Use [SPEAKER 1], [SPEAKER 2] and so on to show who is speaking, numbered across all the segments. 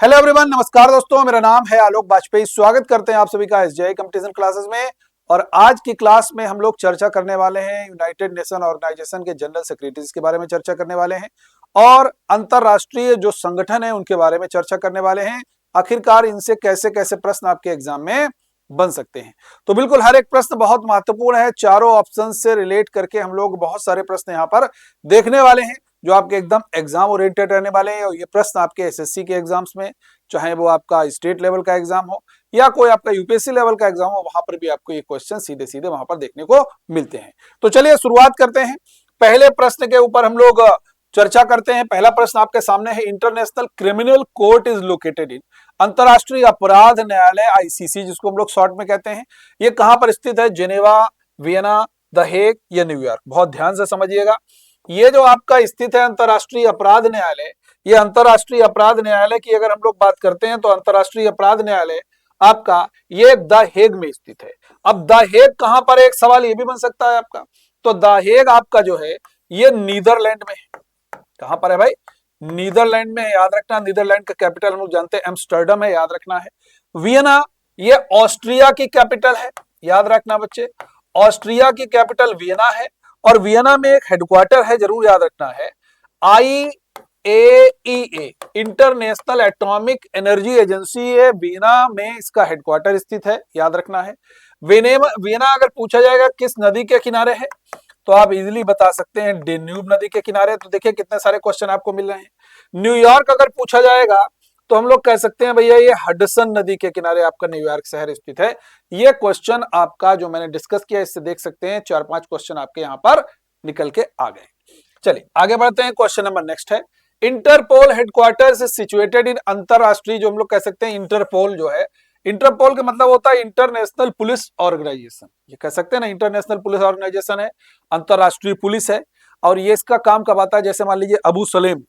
[SPEAKER 1] Hello everyone, नमस्कार दोस्तों। मेरा नाम है आलोक वाजपेयी। स्वागत करते हैं आप सभी का एसजेआई कंपटीशन क्लासेस में। और आज की क्लास में हम लोग चर्चा करने वाले हैं यूनाइटेड नेशन ऑर्गेनाइजेशन के जनरल सेक्रेटरीज के बारे में चर्चा करने वाले हैं और अंतरराष्ट्रीय जो संगठन है उनके बारे में चर्चा करने वाले हैं। आखिरकार इनसे कैसे कैसे प्रश्न आपके एग्जाम में बन सकते हैं। तो बिल्कुल हर एक प्रश्न बहुत महत्वपूर्ण है। चारों ऑप्शन से रिलेट करके हम लोग बहुत सारे प्रश्न यहाँ पर देखने वाले हैं जो आपके एकदम एग्जाम ओरिएंटेड रहने वाले हैं। और ये प्रश्न आपके एसएससी के एग्जाम्स में, चाहे वो आपका स्टेट लेवल का एग्जाम हो या कोई आपका यूपीएससी लेवल का एग्जाम हो, वहां पर भी आपको ये क्वेश्चन सीधे सीधे वहां पर देखने को मिलते हैं। तो चलिए शुरुआत करते हैं। पहले प्रश्न के ऊपर हम लोग चर्चा करते हैं। पहला प्रश्न आपके सामने है, international criminal court is located in, अंतरराष्ट्रीय अपराध न्यायालय आईसीसी जिसको हम लोग शॉर्ट में कहते हैं, ये कहां पर स्थित है? जेनेवा, वियना, द हेग या न्यूयॉर्क? बहुत ध्यान से समझिएगा। ये जो आपका स्थित है अंतरराष्ट्रीय अपराध न्यायालय, ये अंतरराष्ट्रीय अपराध न्यायालय की अगर हम लोग बात करते हैं तो अंतरराष्ट्रीय अपराध न्यायालय आपका ये द हेग में स्थित है। अब द हेग कहां पर है, एक सवाल ये भी बन सकता है आपका। तो द हेग आपका जो है ये नीदरलैंड में है। कहां पर है भाई? नीदरलैंड में है, याद रखना। नीदरलैंड का कैपिटल हम लोग जानते हैं एम्स्टर्डम है, याद रखना है। वियना ये ऑस्ट्रिया की कैपिटल है, याद रखना बच्चे। ऑस्ट्रिया की कैपिटल वियना है और वियना में एक हेडक्वार्टर है, जरूर याद रखना है, IAEA international Atomic Energy agency है, वियना में इसका हेडक्वार्टर स्थित है, याद रखना है। वियना अगर पूछा जाएगा किस नदी के किनारे है तो आप इजीली बता सकते हैं डेन्यूब नदी के किनारे। तो देखिए कितने सारे क्वेश्चन आपको मिल रहे हैं। न्यूयॉर्क अगर पूछा जाएगा तो हम लोग कह सकते हैं भैया ये हडसन नदी के किनारे आपका न्यूयॉर्क शहर स्थित है। ये क्वेश्चन आपका जो मैंने डिस्कस किया इससे देख सकते हैं 4-5 क्वेश्चन आपके यहाँ पर निकल के आ गए। चलिए आगे बढ़ते हैं। क्वेश्चन नंबर नेक्स्ट है, Interpol headquarters is situated in, अंतरराष्ट्रीय जो हम लोग कह सकते हैं इंटरपोल जो है, इंटरपोल का मतलब होता है इंटरनेशनल पुलिस ऑर्गेनाइजेशन। ये कह सकते हैं ना इंटरनेशनल पुलिस ऑर्गेनाइजेशन है, अंतरराष्ट्रीय पुलिस है। और ये इसका काम कब आता है? जैसे मान लीजिए अबू सलेम,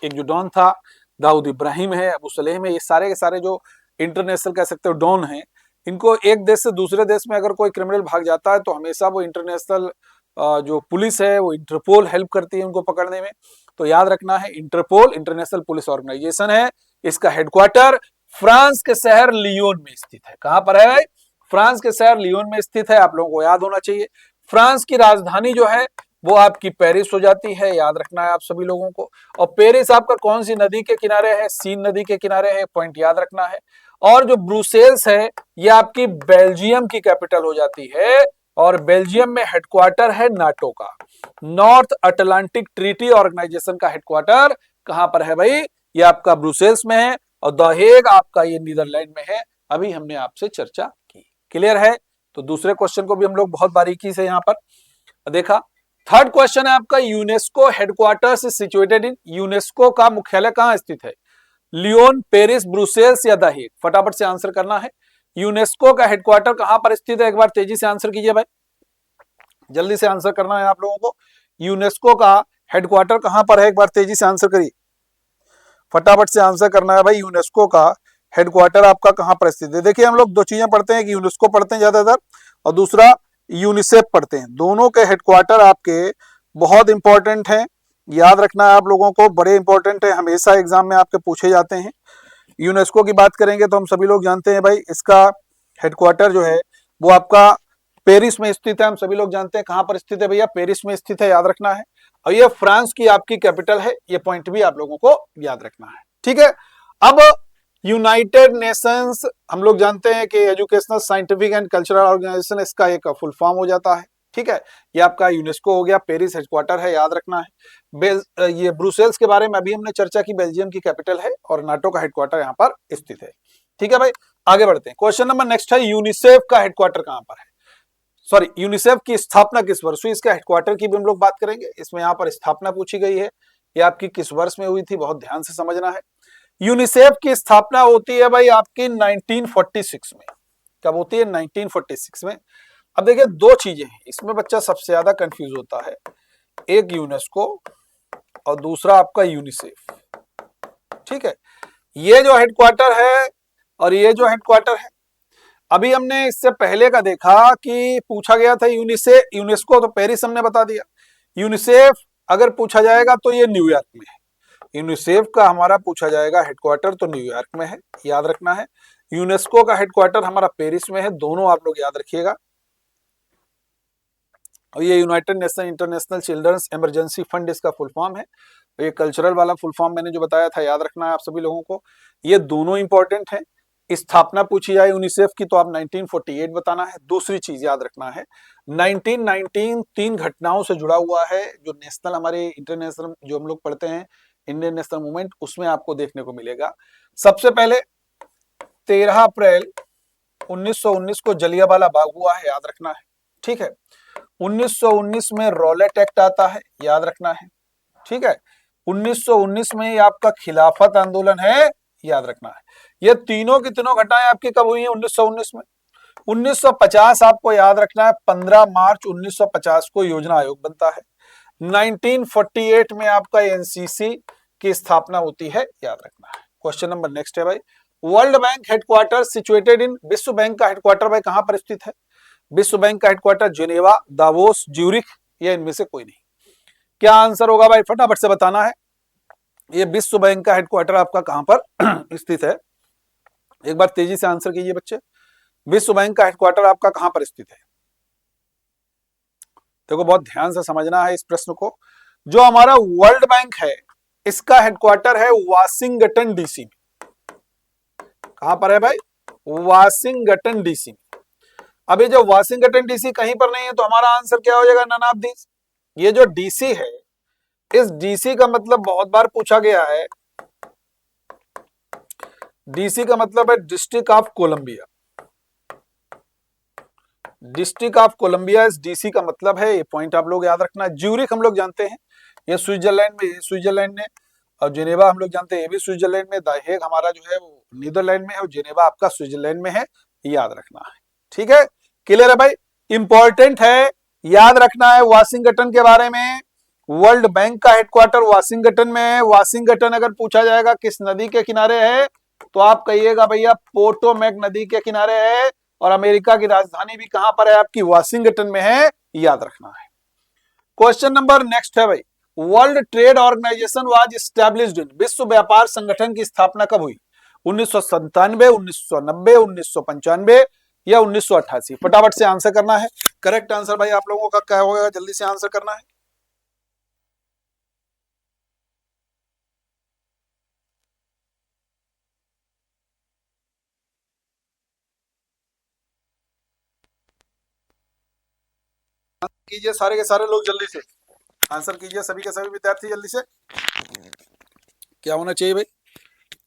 [SPEAKER 1] एक जो डॉन था, दाऊद इब्राहिम है, अबू सलेम है, ये सारे के सारे जो इंटरनेशनल कह सकते हो डॉन है, इनको एक देश से दूसरे देश में अगर कोई क्रिमिनल भाग जाता है तो हमेशा वो इंटरनेशनल जो पुलिस है वो इंटरपोल हेल्प करती है उनको पकड़ने में। तो याद रखना है इंटरपोल इंटरनेशनल पुलिस ऑर्गेनाइजेशन है। इसका हेडक्वार्टर फ्रांस के शहर लियोन में स्थित है। कहां पर है? फ्रांस के शहर लियोन में स्थित है, आप लोगों को याद होना चाहिए। फ्रांस की राजधानी जो है वो आपकी पेरिस हो जाती है, याद रखना है आप सभी लोगों को। और पेरिस आपका कौन सी नदी के किनारे है? सीन नदी के किनारे है, पॉइंट याद रखना है। और जो ब्रुसेल्स है ये आपकी बेल्जियम की कैपिटल हो जाती है और बेल्जियम में हेडक्वार्टर है नाटो का, नॉर्थ अटलांटिक ट्रीटी ऑर्गेनाइजेशन का हेडक्वार्टर कहां पर है भाई? ये आपका ब्रुसेल्स में है और द हेग आपका ये नीदरलैंड में है। अभी हमने आपसे चर्चा की, क्लियर है? तो दूसरे क्वेश्चन को भी हम लोग बहुत बारीकी से यहां पर देखा। थर्ड क्वेश्चन है आपका, UNESCO headquarters is situated in, UNESCO का मुख्यालय कहां स्थित है? लियोन, पेरिस, ब्रुसेल्स या द हेग? फटाफट से आंसर करना है। यूनेस्को का हेडक्वार्टर कहां पर स्थित है? एक बार तेजी से आंसर कीजिए भाई, जल्दी से आंसर करना है आप लोगों को। यूनेस्को का हेडक्वार्टर कहां पर है? एक बार तेजी से आंसर करिए, फटाफट से आंसर करना है भाई। यूनेस्को का हेडक्वार्टर आपका कहां पर स्थित है? देखिए हम लोग दो चीजें पढ़ते हैं कि यूनेस्को पढ़ते हैं ज्यादातर और दूसरा यूनिसेफ पढ़ते हैं। दोनों के हेडक्वार्टर आपके बहुत इंपॉर्टेंट हैं, याद रखना है आप लोगों को, बड़े इंपॉर्टेंट है, हमेशा एग्जाम में आपके पूछे जाते हैं। यूनेस्को की बात करेंगे तो हम सभी लोग जानते हैं भाई इसका हेडक्वार्टर जो है वो आपका पेरिस में स्थित है। हम सभी लोग जानते हैं कहां पर स्थित है भैया? पेरिस में स्थित है, याद रखना है। और ये फ्रांस की आपकी कैपिटल है, ये पॉइंट भी आप लोगों को याद रखना है, ठीक है। अब यूनाइटेड नेशंस हम लोग जानते हैं कि educational, scientific and cultural organisation, इसका एक फुल फॉर्म हो जाता है, ठीक है। ये आपका यूनेस्को हो गया, पेरिस हेडक्वार्टर है, याद रखना है। ये ब्रुसेल्स के बारे में अभी हमने चर्चा की, बेल्जियम की कैपिटल है और नाटो का हेडक्वार्टर यहाँ पर स्थित है, ठीक है भाई। आगे बढ़ते हैं। क्वेश्चन नंबर नेक्स्ट है, यूनिसेफ का हेडक्वार्टर कहां पर है? सॉरी, यूनिसेफ की स्थापना किस वर्ष हुई? इसका हेडक्वार्टर की भी हम लोग बात करेंगे। इसमें यहाँ पर स्थापना पूछी गई है, ये आपकी किस वर्ष में हुई थी, बहुत ध्यान से समझना है। यूनिसेफ की स्थापना होती है भाई आपकी 1946 में। कब होती है? 1946 में। अब देखिए दो चीजें हैं इसमें बच्चा सबसे ज्यादा कंफ्यूज होता है, एक यूनेस्को और दूसरा आपका यूनिसेफ, ठीक है। ये जो हेडक्वार्टर है और ये जो हेडक्वार्टर है, अभी हमने इससे पहले का देखा कि पूछा गया था यूनेस्को तो पेरिस हमने बता दिया, यूनिसेफ अगर पूछा जाएगा तो ये न्यूयॉर्क में है। यूनिसेफ का हमारा पूछा जाएगा हेडक्वार्टर तो न्यूयॉर्क में है, याद रखना है। यूनेस्को का हेडक्वार्टर हमारा पेरिस में है, दोनों आप लोग याद रखिएगा। और ये United Nation International Children's Emergency Fund इसका फुल फॉर्म है। ये कल्चरल वाला फुल फॉर्म मैंने जो बताया था, याद रखना है आप सभी लोगों को। ये दोनों इंपॉर्टेंट हैं। स्थापना पूछी जाए यूनिसेफ की तो आप 1948 बताना है। दूसरी चीज याद रखना है, 1919 3 घटनाओं से जुड़ा हुआ है, जो नेशनल हमारे इंटरनेशनल जो हम लोग पढ़ते हैं इंडियन नेशनल मूवमेंट, उसमें आपको देखने को मिलेगा। सबसे पहले 13 अप्रैल 1919 को जलियांवाला बाग हुआ है, याद रखना है, ठीक है। 1919 में रॉलेट एक्ट आता है, याद रखना है, ठीक है। 1919 में ये आपका खिलाफत आंदोलन है, याद रखना है। ये तीनों की तीनों घटनाएं आपकी कब हुई हैं? 1919 में। 1950 आपको याद रखना है, 15 मार्च 1950 को योजना आयोग बनता है। 1948 में आपका एनसीसी की स्थापना होती है, याद रखना है। क्वेश्चन नंबर नेक्स्ट है भाई, world bank headquarter situated in, विश्व बैंक का हेडक्वार्टर भाई कहां पर स्थित है? विश्व बैंक का हेडक्वार्टर जेनेवा, दावोस, ज्यूरिख, या इनमें से कोई नहीं। क्या आंसर होगा भाई? फटाफट से बताना है। ये विश्व बैंक का हेडक्वार्टर आपका कहां पर स्थित है? एक बार तेजी से आंसर कीजिए बच्चे। विश्व बैंक का हेडक्वार्टर आपका कहां पर स्थित है? देखो बहुत ध्यान से समझना है इस प्रश्न को। जो हमारा वर्ल्ड बैंक है इसका हेडक्वार्टर है वाशिंगटन डीसी में। कहां पर है भाई? वाशिंगटन डीसी में। अभी जो वाशिंगटन डीसी कहीं पर नहीं है तो हमारा आंसर क्या हो जाएगा? None of this. ये जो डीसी है, इस डीसी का मतलब बहुत बार पूछा गया है, डीसी का मतलब है District of Columbia. District of Columbia इस डीसी का मतलब है, ये पॉइंट आप लोग याद रखना। ज्यूरिख हम लोग जानते हैं, ये स्विट्जरलैंड में, स्विट्जरलैंड में। और जेनेवा हम लोग जानते हैं, ये भी स्विट्जरलैंड में। द हेग हमारा जो है वो नीदरलैंड में है, और जेनेवा आपका स्विट्जरलैंड में है, याद रखना है, ठीक है। क्लियर है भाई? इंपॉर्टेंट है, याद रखना है वाशिंगटन के बारे में। वर्ल्ड बैंक का हेडक्वार्टर वाशिंगटन में है। वाशिंगटन अगर पूछा जाएगा किस नदी के किनारे है तो आप कहिएगा भैया पोटोमैक नदी के किनारे है। और अमेरिका की राजधानी भी कहां पर है आपकी? वाशिंगटन में है, याद रखना है। क्वेश्चन नंबर नेक्स्ट है भाई, World Trade Organisation was established in, विश्व व्यापार संगठन की स्थापना कब हुई? 1997, 1990, 1995 या 1988? फटाफट से आंसर करना है। करेक्ट आंसर भाई आप लोगों का क्या होगा? जल्दी से आंसर करना है। कीजिए सारे के सारे लोग जल्दी से आंसर कीजिए, सभी के सभी विद्यार्थी जल्दी से। क्या होना चाहिए भाई?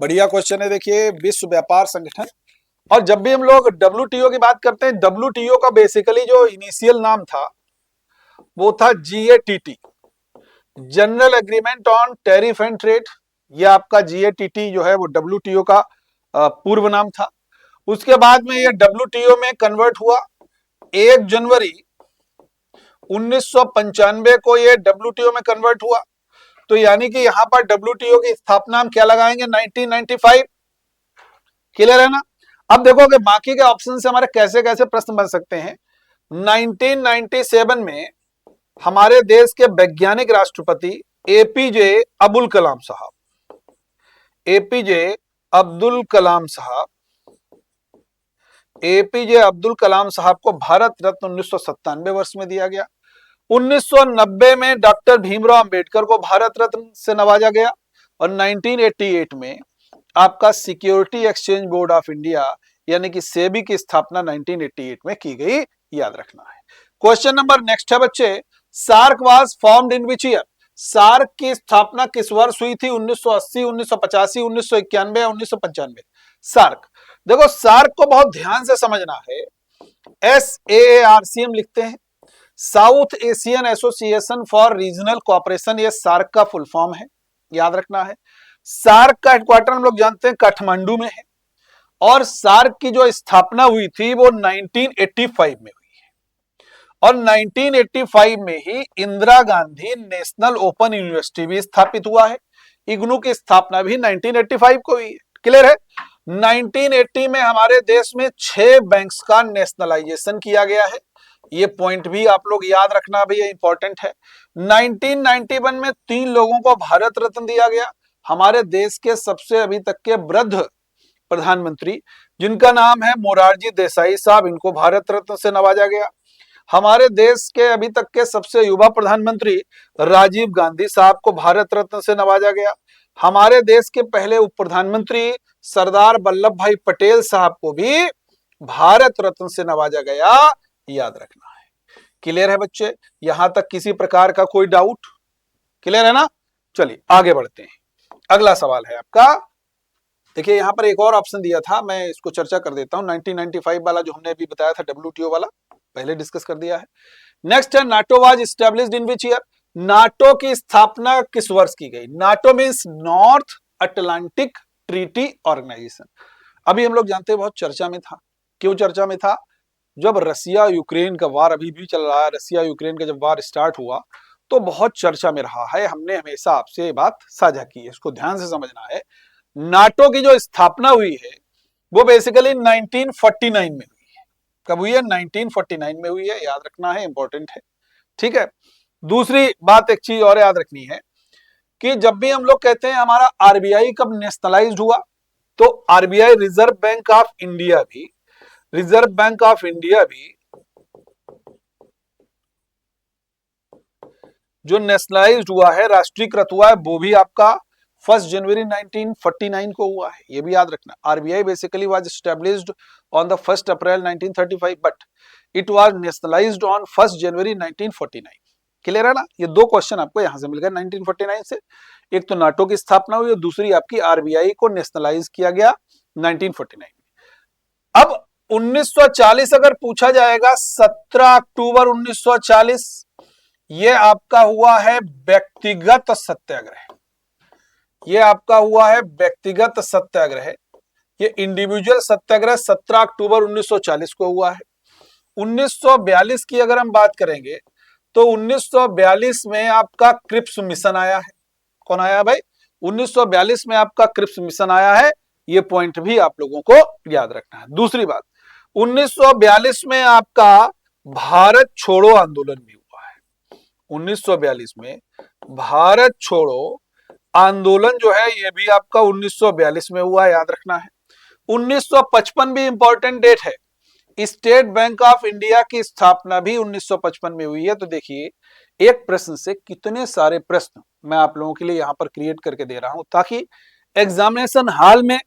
[SPEAKER 1] बढ़िया क्वेश्चन है। देखिए विश्व व्यापार संगठन, और जब भी हम लोग डब्ल्यूटीओ की बात करते हैं, डब्ल्यूटीओ का बेसिकली जो इनिशियल नाम था वो था GATT, general agreement on tariff and trade. ये आपका जीएटीटी जो है वो डब्ल्यूटीओ का पूर्व नाम था। उसके बाद में ये डब्ल्यूटीओ में कन्वर्ट हुआ 1 जनवरी 1995 को, ये डब्ल्यूटीओ में कन्वर्ट हुआ। तो यानी कि यहां पर डब्ल्यूटीओ की स्थापना हम क्या लगाएंगे? 1995। क्लियर है ना? अब देखो कि बाकी के ऑप्शन से हमारे कैसे कैसे प्रश्न बन सकते हैं। 1997 में हमारे देश के वैज्ञानिक राष्ट्रपति एपीजे अब्दुल कलाम साहब, एपीजे अब्दुल कलाम साहब, एपीजे अब्दुल कलाम साहब को भारत रत्न 1997 वर्ष में दिया गया। 1990 में डॉक्टर भीमराव अंबेडकर को भारत रत्न से नवाजा गया। और 1988 में आपका security exchange board of India यानी कि सेबी की स्थापना 1988 में की गई, याद रखना है। क्वेश्चन नंबर नेक्स्ट है बच्चे, SAARC was formed in which year? SAARC की स्थापना किस वर्ष हुई थी? 1980, 1985, 1991 या 1995? सार्क, देखो सार्क को बहुत ध्यान से समझना है। SAARC हम लिखते हैं, south Asian Association for Regional cooperation, ये सार्क का फुल फॉर्म है, याद रखना है। सार्क का हेडक्वार्टर हम लोग जानते हैं काठमांडू में है। और सार्क की जो स्थापना हुई थी वो 1985 में हुई है। और 1985 में ही Indira Gandhi national open university भी स्थापित हुआ है। इग्नू की स्थापना भी 1985 को हुई है। क्लियर है? 1980 में हमारे देश में 6 बैंक्स का नेशनलाइजेशन किया गया है। ये पॉइंट भी आप लोग याद रखना भैया, इंपॉर्टेंट है। 1991 में 3 लोगों को भारत रत्न दिया गया। हमारे देश के सबसे अभी तक के वृद्ध प्रधानमंत्री जिनका नाम है मोरारजी देसाई साहब, इनको भारत रत्न से नवाजा गया। हमारे देश के अभी तक के सबसे युवा प्रधानमंत्री राजीव गांधी साहब को भारत रत्न से नवाजा गया। हमारे देश के पहले उप प्रधानमंत्री सरदार वल्लभ भाई पटेल साहब को भी भारत रत्न से नवाजा गया, याद रखना है। क्लियर है बच्चे? यहां तक किसी प्रकार का कोई डाउट? क्लियर है ना? चलिए आगे बढ़ते हैं। अगला सवाल है आपका, देखिए यहां पर एक और ऑप्शन दिया था, मैं इसको चर्चा कर देता हूं। 1995 वाला जो हमने अभी बताया था WTO वाला, पहले डिस्कस कर दिया है। नेक्स्ट है, NATO was established in which year? NATO की स्थापना किस वर्ष की गई? NATO means North Atlantic Treaty Organisation. अभी हम लोग जानते हैं बहुत चर्चा में था। क्यों चर्चा में था? जब रसिया यूक्रेन का वार अभी भी चल रहा है, रसिया यूक्रेन का जब वार स्टार्ट हुआ तो बहुत चर्चा में रहा है। हमने हमेशा आपसे ये बात साझा की है, इसको ध्यान से समझना है। नाटो की जो स्थापना हुई है वो बेसिकली 1949 में हुई है। कब हुई है? 1949 में हुई है, याद रखना है, इंपॉर्टेंट है। ठीक है। दूसरी बात, एक चीज और याद रखनी है कि जब भी हम लोग कहते हैं हमारा आरबीआई कब नेशनलाइज्ड हुआ, तो RBI reserve bank of India भी, रिजर्व बैंक ऑफ इंडिया भी जो नेशनलाइज्ड हुआ है, राष्ट्रीयकृत हुआ है, वो भी आपका 1 जनवरी 1949 को हुआ है। ये भी याद रखना। RBI basically was established on the 1 April 1935 but it was nationalised on 1 January 1949। Clear है ना? ये दो क्वेश्चन आपको यहां से मिल गए 1949 से। एक तो नाटो की स्थापना हुई और दूसरी आपकी आरबीआई को नेशनलाइज किया गया 1949 में। अब 1940 अगर पूछा जाएगा, 17 अक्टूबर 1940, ये आपका हुआ है व्यक्तिगत सत्याग्रह। ये आपका हुआ है व्यक्तिगत सत्याग्रह। ये इंडिविजुअल सत्याग्रह 17 अक्टूबर 1940 को हुआ है। 1942 की अगर हम बात करेंगे तो 1942 में आपका क्रिप्स मिशन आया है। कौन आया भाई? 1942 में आपका क्रिप्स मिशन आया है। ये पॉइंट भी आप लोगों को याद रखना है। दूसरी बात, 1942 में आपका भारत छोड़ो आंदोलन भी हुआ है। 1942 में भारत छोड़ो आंदोलन जो है ये भी आपका 1942 में हुआ, याद रखना है। 1955 भी इंपॉर्टेंट डेट है। स्टेट बैंक ऑफ इंडिया की स्थापना भी 1955 में हुई है। तो देखिए, एक प्रश्न से कितने सारे प्रश्न मैं आप लोगों के लिए यहां पर क्रिएट करके दे रहा हूं, ताकि एग्जामिनेशन हॉल में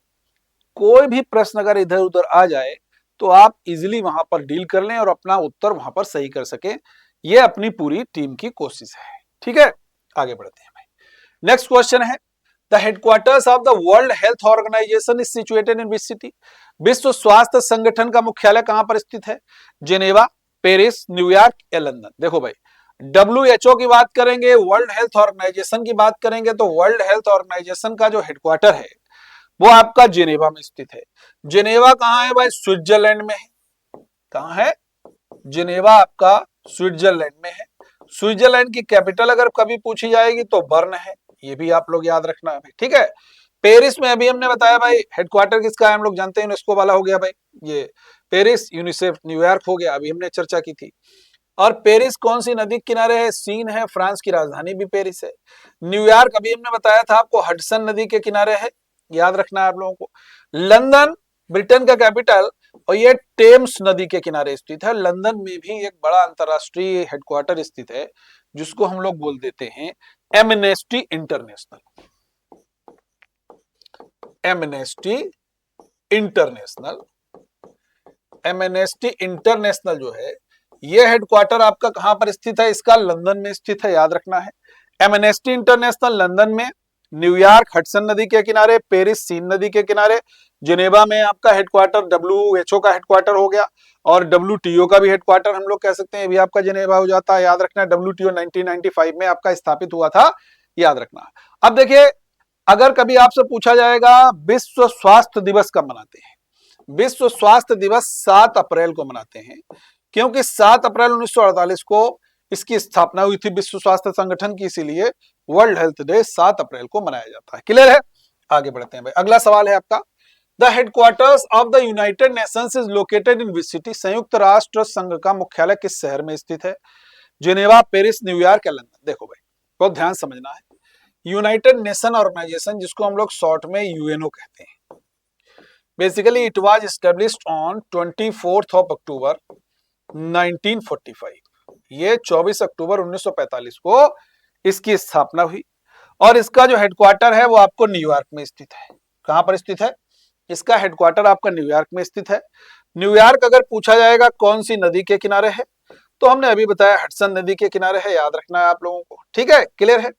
[SPEAKER 1] कोई भी प्रश्न अगर इधर उधर आ जाए तो आप इजिली वहां पर डील कर लें और अपना उत्तर वहां पर सही कर सकें। यह अपनी पूरी टीम की कोशिश है। ठीक है, आगे बढ़ते हैं भाई। नेक्स्ट क्वेश्चन है, the headquarters of the World Health Organisation is situated in which city? विश्व स्वास्थ्य संगठन का मुख्यालय कहां पर स्थित है? जेनेवा, पेरिस, न्यूयॉर्क या लंदन? देखो भाई, WHO की बात करेंगे, वर्ल्ड हेल्थ ऑर्गेनाइजेशन की बात करेंगे, तो वर्ल्ड हेल्थ ऑर्गेनाइजेशन का जो हेडक्वार्टर है वो आपका जेनेवा में स्थित है। जेनेवा कहां है भाई? स्विट्जरलैंड में है। कहां है? जेनेवा आपका स्विट्जरलैंड में है। स्विट्जरलैंड की कैपिटल अगर कभी पूछी जाएगी तो बर्न है। ये भी आप लोग याद रखना है। ठीक है। पेरिस में अभी हमने बताया भाई, हेडक्वार्टर किसका है? हम लोग जानते हैं, यूनेस्को वाला हो गया भाई ये पेरिस। यूनिसेफ न्यूयॉर्क हो गया, अभी हमने चर्चा की थी। और पेरिस कौन सी नदी के किनारे है? सीन है। फ्रांस की राजधानी भी पेरिस है। न्यूयॉर्क अभी हमने बताया था आपको, हडसन नदी के किनारे है, याद रखना है आप लोगों को। लंदन ब्रिटेन का कैपिटल और ये टेम्स नदी के किनारे स्थित है। लंदन में भी एक बड़ा अंतरराष्ट्रीय हेडक्वार्टर स्थित है जिसको हम लोग बोल देते हैं amnesty international. Amnesty international, amnesty international जो है ये हेडक्वार्टर आपका कहां पर स्थित है? इसका लंदन में स्थित है, याद रखना है। एमनेस्टी इंटरनेशनल लंदन में, न्यूयॉर्क हडसन नदी के किनारे, पेरिस सीन नदी के किनारे, जिनेवा में आपका हेडक्वार्टर WHO का हेडक्वार्टर हो गया, और WTO का भी हेडक्वार्टर हम लोग कह सकते हैं, ये भी आपका जिनेवा हो जाता है। याद रखना है, WTO 1995 में आपका स्थापित हुआ था, याद रखना है। अब देखिए, अगर कभी आपसे पूछा जाएगा विश्व स्वास्थ्य दिवस कब मनाते हैं? विश्व स्वास्थ्य दिवस 7 अप्रैल को मनाते हैं, क्योंकि 7 अप्रैल 1948 को इसकी स्थापना हुई थी विश्व स्वास्थ्य संगठन की, इसीलिए वर्ल्ड हेल्थ डे 7 अप्रैल को मनाया जाता है। क्लियर है? आगे बढ़ते हैं भाई। अगला सवाल है आपका, the headquarters of the United Nations is located in which city? संयुक्त राष्ट्र संघ का मुख्यालय किस शहर में स्थित है? जिनेवा, पेरिस, न्यूयॉर्क या लंदन? देखो भाई, बहुत ध्यान समझना है। यूनाइटेड नेशन ऑर्गेनाइजेशन, जिसको हम लोग शॉर्ट में यूएनओ कहते हैं। Basically it was established on 24 अक्टूबर 1945। ये 24 अक्टूबर 1945 को इसकी स्थापना हुई और इसका जो हेडक्वार्टर है वो आपको न्यूयॉर्क में स्थित है। कहां पर स्थित है? इसका हेडक्वार्टर आपका न्यूयॉर्क में स्थित है। न्यूयॉर्क अगर पूछा जाएगा कौन सी नदी के किनारे है, तो हमने अभी बताया हडसन नदी के किनारे है, याद रखना है आप लोगों को। ठीक है, क्लियर है।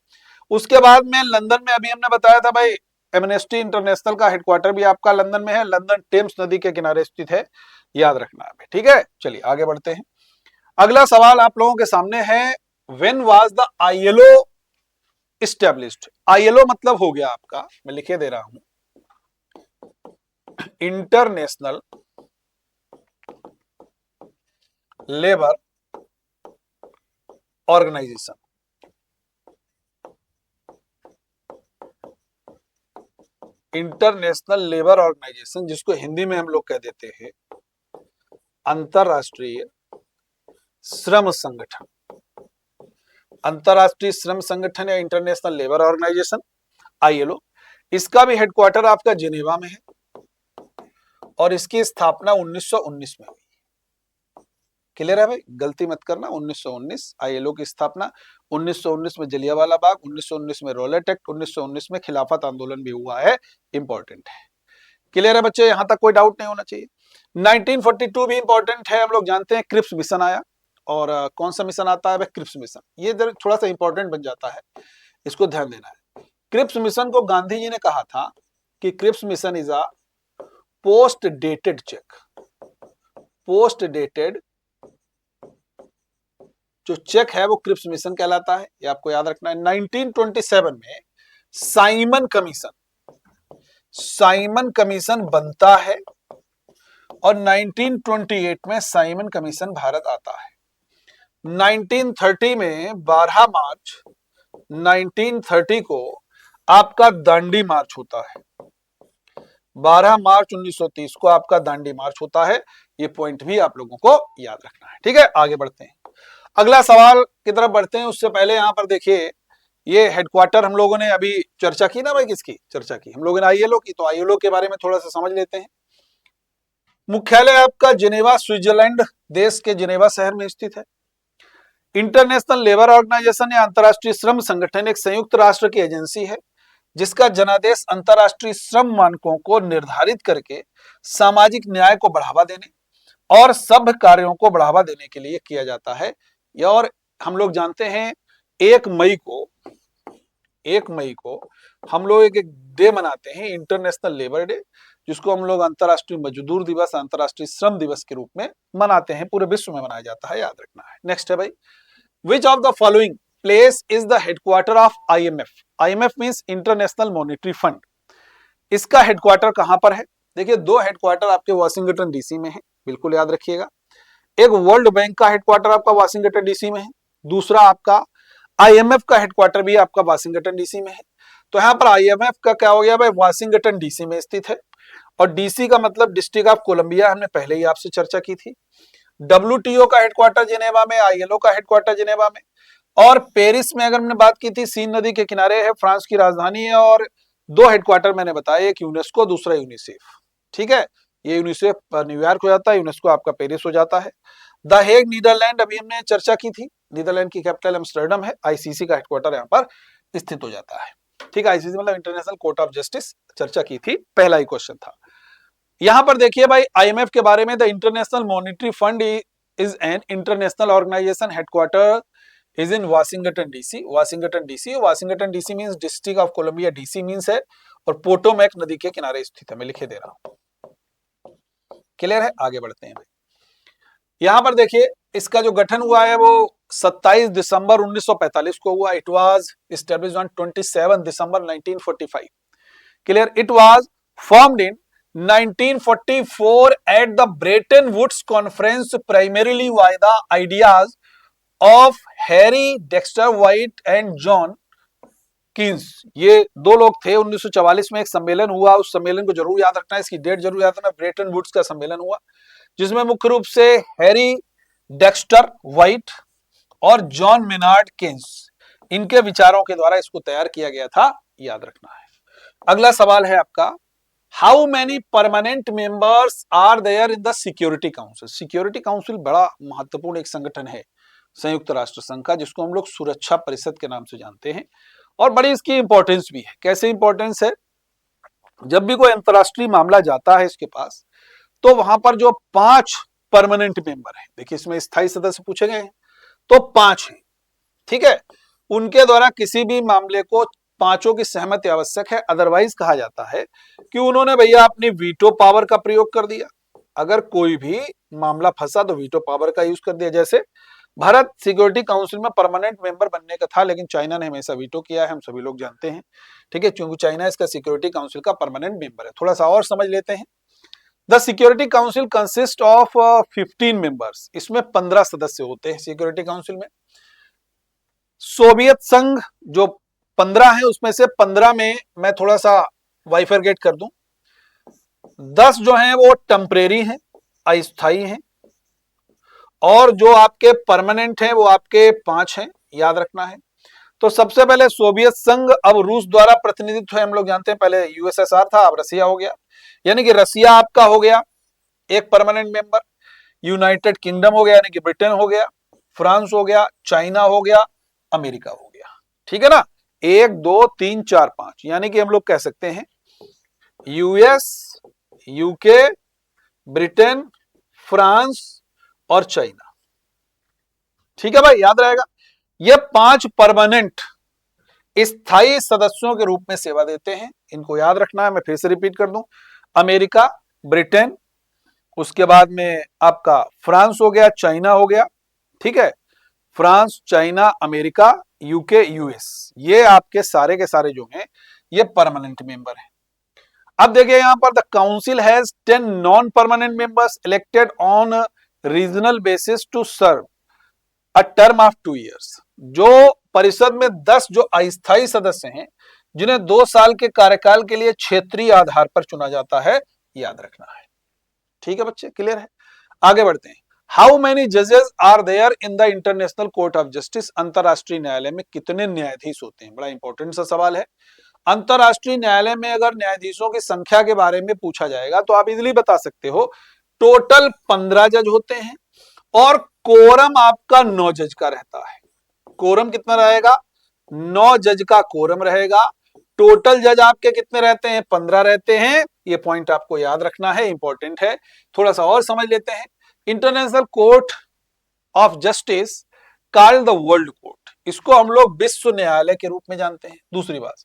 [SPEAKER 1] उसके बाद में लंदन में, अभी हमने बताया था भाई, एमनेस्टी इंटरनेशनल का हेडक्वार्टर भी आपका लंदन में है, लंदन टेम्स नदी के किनारे स्थित है, याद रखना है। ठीक है, चलिए आगे बढ़ते हैं। अगला सवाल आप लोगों के सामने है, when was the ILO established? ILO मतलब हो गया आपका, मैं लिखे दे रहा हूं, International Labour Organisation. International Labour Organisation, जिसको हिंदी में हम लोग कह देते हैं अंतरराष्ट्रीय श्रम संगठन। अंतरराष्ट्रीय श्रम संगठन या इंटरनेशनल लेबर ऑर्गेनाइजेशन, आईएलओ, इसका भी हेडक्वार्टर आपका जिनेवा में है और इसकी स्थापना 1919 में हुई। क्लियर है भाई, गलती मत करना। 1919 आईएलओ की स्थापना, 1919 में जलियांवाला बाग, 1919 में रॉलेट एक्ट, 1919 में खिलाफत आंदोलन भी हुआ है, इंपॉर्टेंट है। क्लियर है बच्चे, यहां तक कोई डाउट नहीं होना चाहिए। 1942 भी इंपॉर्टेंट है, हम लोग जानते हैं क्रिप्स मिशन आया। और कौन सा मिशन आता है भाई? Cripps mission. ये थोड़ा सा इंपॉर्टेंट बन जाता है, इसको ध्यान देना है। क्रिप्स मिशन को गांधी जी ने कहा था कि Cripps mission is a post dated cheque. Post dated जो चेक है वो क्रिप्स मिशन कहलाता है, ये आपको याद रखना है। 1927 में साइमन कमीशन बनता है और 1928 में साइमन कमीशन भारत आता है। 1930 में 12 मार्च 1930 को आपका दांडी मार्च होता है। 12 मार्च 1930 को आपका दांडी मार्च होता है। ये पॉइंट भी आप लोगों को याद रखना है। ठीक है, आगे बढ़ते हैं, अगला सवाल की तरफ बढ़ते हैं। उससे पहले यहां पर देखिए, ये हेडक्वार्टर हम लोगों ने अभी चर्चा की ना भाई, किसकी चर्चा की? हम लोगों ने आईएलओ की। तो आईएलओ के बारे में थोड़ा सा समझ लेते हैं। मुख्यालय आपका जिनेवा, स्विट्जरलैंड देश के जिनेवा शहर में स्थित है। इंटरनेशनल लेबर ऑर्गेनाइजेशन या अंतर्राष्ट्रीय श्रम संगठन एक संयुक्त राष्ट्र की एजेंसी है जिसका जनादेश अंतर्राष्ट्रीय श्रम मानकों को निर्धारित करके सामाजिक न्याय को बढ़ावा देने और सभ्य कार्यों को बढ़ावा देने के लिए किया जाता है। और हम लोग जानते हैं 1 मई को हम लोग एक डे मनाते हैं, इंटरनेशनल लेबर डे, जिसको हम लोग अंतर्राष्ट्रीय मजदूर दिवस, अंतर्राष्ट्रीय श्रम दिवस के रूप में मनाते हैं। पूरे विश्व में मनाया जाता है, याद रखना है। नेक्स्ट है भाई, विच of the following place is the headquarter of IMF? IMF means international Monetary fund. इसका हेडक्वार्टर कहां पर है? देखिए, 2 हेडक्वार्टर आपके वाशिंगटन डीसी में है, बिल्कुल याद रखिएगा। एक वर्ल्ड बैंक का हेडक्वार्टर आपका वाशिंगटन डीसी में है, दूसरा आपका आईएमएफ का हेडक्वार्टर भी आपका वाशिंगटन डीसी में है। तो यहाँ पर आईएमएफ का क्या हो गया भाई? वाशिंगटन डीसी में स्थित है। और डीसी का मतलब डिस्ट्रिक्ट ऑफ कोलंबिया, हमने पहले ही आपसे चर्चा की थी। डब्ल्यूटीओ का हेडक्वार्टर जिनेवा में, आईएलओ का हेडक्वार्टर जिनेवा में। और पेरिस में अगर हमने बात की थी, सीन नदी के किनारे है, फ्रांस की राजधानी है। और 2 हेडक्वार्टर मैंने बताया, एक यूनेस्को, दूसरा यूनिसेफ। ठीक है, ये यूनिसेफ न्यूयॉर्क हो जाता है, यूनेस्को आपका पेरिस हो जाता है। द हेग नीदरलैंड, अभी हमने चर्चा की थी, नीदरलैंड की कैपिटल एम्स्टर्डम है। आईसीसी का हेडक्वार्टर यहाँ पर स्थित हो जाता है। ठीक है, आईसीसी मतलब इंटरनेशनल कोर्ट ऑफ जस्टिस, चर्चा की थी, पहला ही क्वेश्चन था। यहां पर देखिए भाई, आईएमएफ के बारे में, the International Monetary Fund is an international organisation, headquarter is in Washington DC. Washington DC means District of Columbia, DC means है, और पोटोमैक नदी के किनारे स्थित है, मैं लिखे दे रहा हूं। क्लियर है, आगे बढ़ते हैं भाई। यहां पर देखिए, इसका जो गठन हुआ है वो 27 दिसंबर 1945 को हुआ। It was established on 27 December 1945। Clear, it was formed in 1944 at the Bretton Woods Conference primarily by the ideas of Harry Dexter White and John Keynes। ये 2 लोग थे। 1944 में एक सम्मेलन हुआ, उस सम्मेलन को जरूर याद रखना है, इसकी डेट जरूर याद रखना। ब्रेटन वुड्स का सम्मेलन हुआ जिसमें मुख्य रूप से हैरी डेक्स्टर व्हाइट और जॉन मेनार्ड केन्स, इनके विचारों के द्वारा इसको तैयार किया गया था, याद रखना है। अगला सवाल है आपका, how many permanent members are there in the Security Council. Security Council बड़ा महत्वपूर्ण एक संगठन है संयुक्त राष्ट्र संघ का, जिसको हम लोग सुरक्षा परिषद के नाम से जानते हैं, और बड़ी इसकी इंपॉर्टेंस भी है। कैसे इंपॉर्टेंस है, जब भी कोई अंतरराष्ट्रीय मामला जाता है इसके पास, तो वहां पर जो 5 परमानेंट मेंबर है, देखिए इसमें स्थायी सदस्य पूछे गए हैं तो 5 हैं, ठीक है, उनके द्वारा किसी भी मामले को 5 की सहमति आवश्यक है। अदरवाइज कहा जाता है कि उन्होंने भैया अपनी वीटो पावर का प्रयोग कर दिया। अगर कोई भी मामला फंसा तो वीटो पावर का यूज कर दिया। जैसे भारत सिक्योरिटी काउंसिल में परमानेंट मेंबर बनने का था, लेकिन चाइना ने हमेशा वीटो किया है, हम सभी लोग जानते हैं, ठीक है, क्योंकि चाइना इसका सिक्योरिटी काउंसिल का परमानेंट मेंबर है। थोड़ा सा और समझ लेते हैं। The Security council consist of 15 members. इसमें 15 सदस्य होते हैं सिक्योरिटी काउंसिल में। सोवियत संघ जो 15 है, उसमें से 15 में मैं थोड़ा सा वाइफरगेट कर दूं, 10 जो हैं वो टेम्परेरी हैं, अस्थायी हैं, और जो आपके परमानेंट हैं वो आपके 5 हैं, याद रखना है। तो सबसे पहले सोवियत संघ, अब रूस द्वारा प्रतिनिधित्व है, हम लोग जानते हैं, पहले यूएसएसआर था, अब रसिया हो गया, यानी कि रसिया आपका हो गया एक परमानेंट मेंबर, यूनाइटेड किंगडम हो गया यानी कि ब्रिटेन हो गया, फ्रांस हो गया, चाइना हो गया, अमेरिका हो गया, ठीक है ना। 1 2 3 4 5, यानी कि हम लोग कह सकते हैं यूएस, यूके, ब्रिटेन, फ्रांस और चाइना, ठीक है भाई, याद रहेगा। ये 5 परमानेंट स्थायी सदस्यों के रूप में सेवा देते हैं, इनको याद रखना है। मैं फिर से रिपीट कर दूं, अमेरिका, ब्रिटेन, उसके बाद में आपका फ्रांस हो गया, चाइना हो गया, ठीक है, France, China, America, UK, US, ये आपके सारे के सारे जो हैं ये परमानेंट मेंबर हैं। अब देखिए यहां पर, the council has 10 non permanent members elected on regional basis to serve a term of 2 years। जो परिषद में 10 जो अस्थायी सदस्य हैं, जिन्हें 2 साल के कार्यकाल के लिए क्षेत्रीय आधार पर चुना जाता है, याद रखना है। ठीक है बच्चे, क्लियर है। आगे बढ़ते हैं। हाउ मेनी जजेस are there in the International Court of Justice. अंतरराष्ट्रीय न्यायालय में कितने न्यायाधीश होते हैं, बड़ा इंपॉर्टेंट सा सवाल है। अंतरराष्ट्रीय न्यायालय में अगर न्यायाधीशों की संख्या के बारे में पूछा जाएगा तो आप इजिली बता सकते हो, टोटल 15 जज होते हैं, और कोरम आपका 9 जज का रहता है। कोरम कितना रहेगा, 9 जज का कोरम रहेगा। टोटल जज आपके कितने रहते हैं, 15 रहते हैं। ये पॉइंट आपको याद रखना है, इंपॉर्टेंट है। थोड़ा सा और समझ लेते हैं। International Court of justice called the world court, इसको हम लोग विश्व न्यायालय के रूप में जानते हैं। दूसरी बात,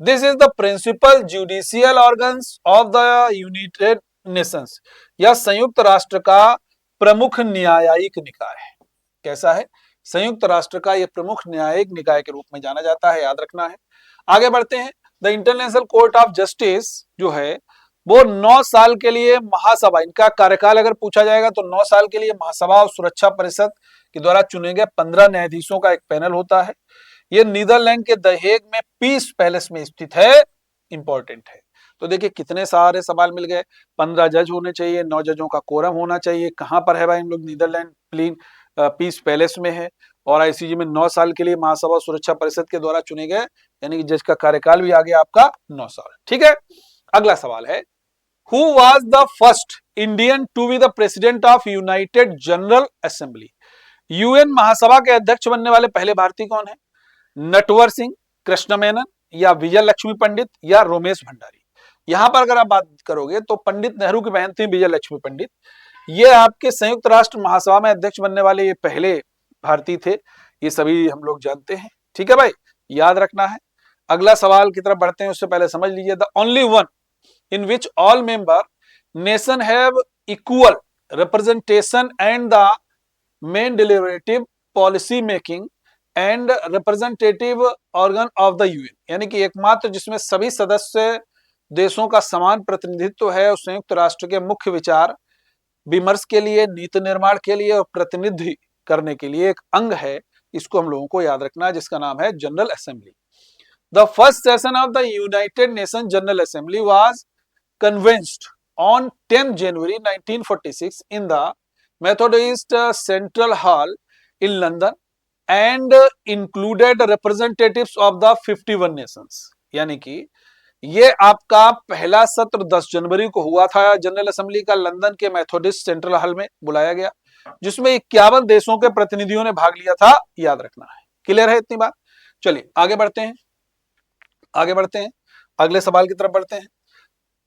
[SPEAKER 1] this is the principal judicial organs of the United Nations, यह संयुक्त राष्ट्र का प्रमुख न्यायिक निकाय है। कैसा है, संयुक्त राष्ट्र का यह प्रमुख न्यायिक निकाय के रूप में जाना जाता है, याद रखना है। आगे बढ़ते हैं। The International Court of justice जो है वो 9 साल के लिए महासभा, इनका कार्यकाल अगर पूछा जाएगा तो 9 साल के लिए महासभा और सुरक्षा परिषद के द्वारा चुने गए 15 न्यायाधीशों का एक पैनल होता है। यह नीदरलैंड के द हेग में पीस पैलेस में स्थित है, इंपॉर्टेंट है। तो देखिए कितने सारे सवाल मिल गए। 15 जज होने चाहिए, 9 जजों का कोरम होना चाहिए। कहां पर है भाई, हम लोग नीदरलैंड पीस पैलेस में है, और आईसीजे में 9 साल के लिए महासभा सुरक्षा परिषद के द्वारा चुने गए, यानी कि जज का कार्यकाल भी आ गया आपका 9 साल। ठीक है, अगला सवाल है, who was the first Indian to be the president of united general assembly. UN महासभा के अध्यक्ष बनने वाले पहले भारतीय कौन है, नटवर सिंह, कृष्ण मेनन, या विजय लक्ष्मी पंडित, या रोमेश भंडारी। यहां पर अगर आप बात करोगे तो पंडित नेहरू की बहन थी विजय लक्ष्मी पंडित, ये आपके संयुक्त राष्ट्र महासभा में अध्यक्ष बनने वाले ये पहले भारतीय थे, ये सभी हम लोग जानते हैं। ठीक है भाई, याद रखना है। अगला सवाल की तरफ बढ़ते हैं, उससे पहले समझ लीजिए, the only one in which all member nation have equal representation and the main deliberative policy making and representative organ of the UN, यानी कि एकमात्र जिसमें सभी सदस्य देशों का समान प्रतिनिधित्व है, और संयुक्त राष्ट्र के मुख्य विचार विमर्श के लिए, नीति निर्माण के लिए और प्रतिनिधि करने के लिए एक अंग है। इसको हम लोगों को याद रखना है, जिसका नाम है general assembly. The first session of the United nation general assembly was convened on 10 January 1946 in the Methodist central hall in London, and included representatives of the 51 nations. यानी कि ये आपका पहला सत्र 10 जनवरी को हुआ था जनरल असेंबली का, लंदन के मेथोडिस्ट सेंट्रल हॉल में बुलाया गया, जिसमें 51 देशों के प्रतिनिधियों ने भाग लिया था, याद रखना है। क्लियर है इतनी बात? चलिए आगे बढ़ते हैं, आगे बढ़ते हैं, अगले सवाल की तरफ बढ़ते हैं।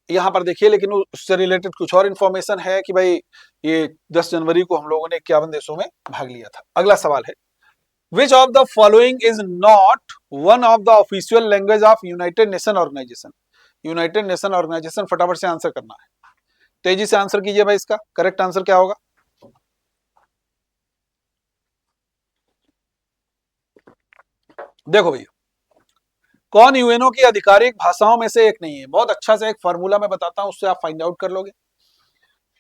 [SPEAKER 1] यहां पर देखिए, लेकिन उससे रिलेटेड कुछ और इंफॉर्मेशन है कि भाई ये 10 जनवरी को हम लोगों ने 51 देशों में भाग लिया था। अगला सवाल है, which of the following is not one of the official language of United nation Organisation. United nation Organisation, फटाफट से आंसर करना है, तेजी से आंसर कीजिए भाई। इसका करेक्ट आंसर क्या होगा? देखो भैया, कौन यूएनओ की आधिकारिक भाषाओं में से एक नहीं है? बहुत अच्छा से एक फार्मूला मैं बताता हूं, उससे आप फाइंड आउट कर लोगे।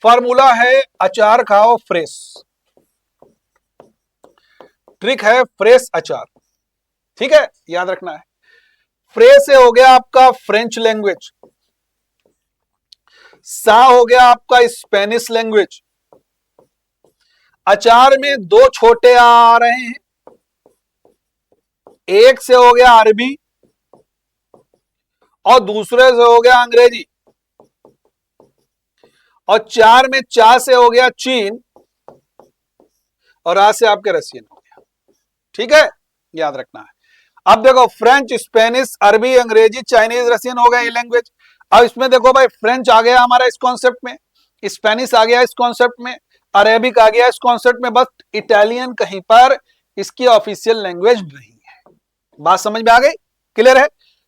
[SPEAKER 1] फार्मूला है अचार खाओ फ्रेश, ट्रिक है फ्रेश अचार, ठीक है, याद रखना है। फ्रेश से हो गया आपका फ्रेंच लैंग्वेज, सा हो गया आपका स्पेनिश लैंग्वेज, अचार में दो छोटे आ रहे हैं, एक से हो गया अरबी और दूसरे से हो गया अंग्रेजी, और चार में चा से हो गया चीन, और आ से आपके रशियन हो गया, ठीक है, याद रखना है। अब देखो, फ्रेंच, स्पेनिश, अरबी, अंग्रेजी, चाइनीज, रशियन हो गया ये लैंग्वेज। अब इसमें देखो भाई, फ्रेंच आ गया हमारा इस कॉन्सेप्ट में, स्पेनिश आ गया इस कॉन्सेप्ट में, अरेबिक आ गया इस कॉन्सेप्ट में, बस इटालियन कहीं पर इसकी ऑफिशियल लैंग्वेज नहीं है। बात समझ में आ गई? क्लियर है?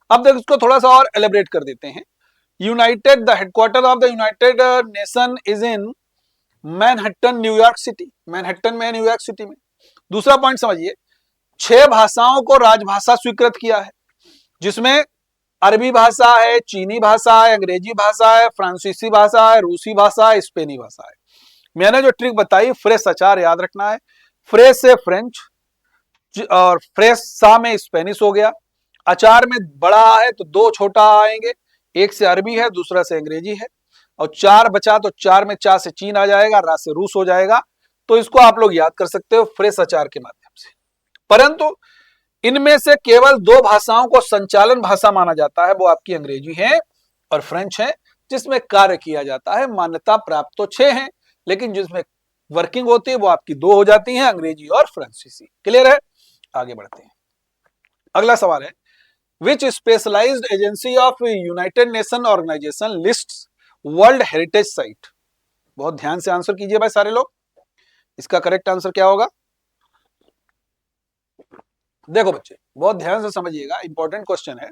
[SPEAKER 1] अब देखो, इसको थोड़ा सा और एलिब्रेट कर देते हैं। United, the headquarter of the United nation is in Manhattan, New York city. Manhattan में, न्यूयॉर्क सिटी में। दूसरा पॉइंट समझिए, 6 भाषाओं को राजभाषा स्वीकृत किया है, जिसमें अरबी भाषा है, चीनी भाषा है, अंग्रेजी भाषा है, फ्रांसीसी भाषा है, रूसी भाषा है, स्पेनी भाषा है। मैंने जो ट्रिक बताई, फ्रेश अचार याद रखना है, फ्रेश से फ्रेंच और फ्रेश सा में स्पेनिश हो गया, अचार में बड़ा है तो दो छोटा आएंगे, एक से अरबी है, दूसरा से अंग्रेजी है, और चार बचा तो चार में चा से चीन आ जाएगा, रा से रूस हो जाएगा। तो इसको आप लोग याद कर सकते हो फ्रेश अचार के माध्यम से। परंतु इनमें से केवल 2 भाषाओं को संचालन भाषा माना जाता है, वो आपकी अंग्रेजी है और फ्रेंच है, जिसमें कार्य किया जाता है। मान्यता प्राप्त तो 6 हैं, लेकिन जिसमें वर्किंग होती है वो आपकी 2 हो जाती हैं, अंग्रेजी और फ्रांसीसी। क्लियर है? आगे बढ़ते हैं, अगला सवाल है, which specialised agency of United nation organisation lists world heritage site. बहुत ध्यान से आंसर कीजिए भाई सारे लोग, इसका करेक्ट आंसर क्या होगा? देखो बच्चे, बहुत ध्यान से समझिएगा, इंपॉर्टेंट क्वेश्चन है।